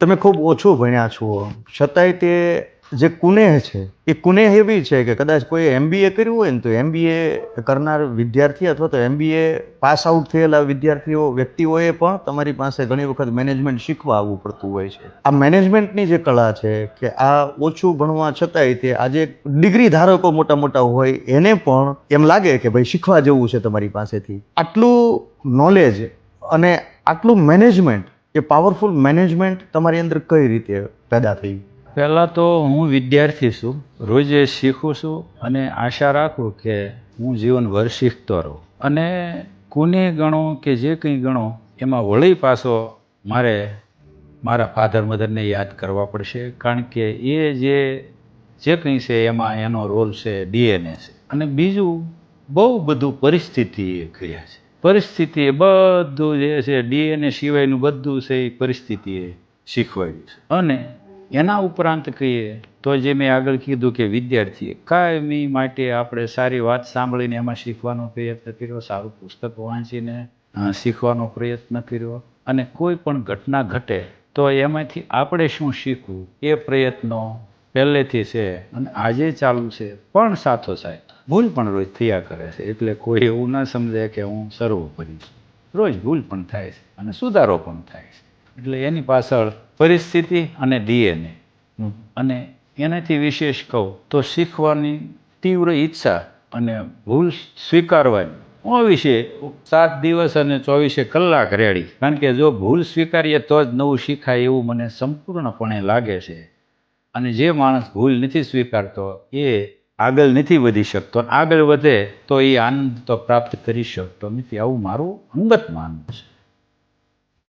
તમે ખૂબ ઓછું ભણ્યા છો છતાંય તે જે કુનેહ છે એ કુનેહ એવી છે કે કદાચ કોઈ એમબીએ કર્યું હોય ને તો એમબીએ કરનાર વિદ્યાર્થી અથવા તો એમબીએ પાસ આઉટ થયેલા વ્યક્તિઓએ પણ તમારી પાસે ઘણી વખત મેનેજમેન્ટ શીખવા આવવું પડતું હોય છે. આ મેનેજમેન્ટની જે કળા છે કે આ ઓછું ભણવા છતાંય તે આજે ડિગ્રી ધારકો મોટા મોટા હોય એને પણ એમ લાગે કે ભાઈ શીખવા જેવું છે તમારી પાસેથી. આટલું નોલેજ અને આટલું મેનેજમેન્ટ, એ પાવરફુલ મેનેજમેન્ટ તમારી અંદર કઈ રીતે પેદા થઈ? પહેલાં તો હું વિદ્યાર્થી છું, રોજે શીખું છું અને આશા રાખું કે હું જીવનભર શીખતો રહું. અને કોને ગણો કે જે કંઈ ગણો એમાં વળી પાછો મારે મારા ફાધર મધરને યાદ કરવા પડશે, કારણ કે એ જે કંઈ છે એમાં એનો રોલ છે, ડીએનએ છે. અને બીજું બહુ બધું પરિસ્થિતિએ કર્યા છે. પરિસ્થિતિએ બધું જે છે ડીએનએ સિવાયનું બધું છે એ પરિસ્થિતિએ શીખવાડ્યું છે. અને એના ઉપરાંત કહીએ તો જે મેં આગળ કીધું કે વિદ્યાર્થીએ કાયમી માટે આપણે સારી વાત સાંભળીને એમાં શીખવાનો પ્રયત્ન કર્યો, સારું પુસ્તક વાંચીને શીખવાનો પ્રયત્ન કર્યો, અને કોઈ પણ ઘટના ઘટે તો એમાંથી આપણે શું શીખવું એ પ્રયત્નો પહેલેથી છે અને આજે ચાલુ છે. પણ સાથોસાથ ભૂલ પણ રોજ થયા કરે છે, એટલે કોઈ એવું ન સમજે કે હું સર્વોપરી છું. રોજ ભૂલ પણ થાય છે અને સુધારો પણ થાય છે. એટલે એની પાછળ પરિસ્થિતિ અને ડીએનએ, અને એનાથી વિશેષ કહું તો શીખવાની તીવ્ર ઈચ્છા અને ભૂલ સ્વીકારવાની વિશે 7 દિવસ અને 24 કલાક રેડી. કારણ કે જો ભૂલ સ્વીકારીએ તો જ નવું શીખાય એવું મને સંપૂર્ણપણે લાગે છે. અને જે માણસ ભૂલ નથી સ્વીકારતો એ આગળ નથી વધી શકતો. આગળ વધે તો એ આનંદ તો પ્રાપ્ત કરી શકતો નથી, આવું મારું અંગત માનવું છે.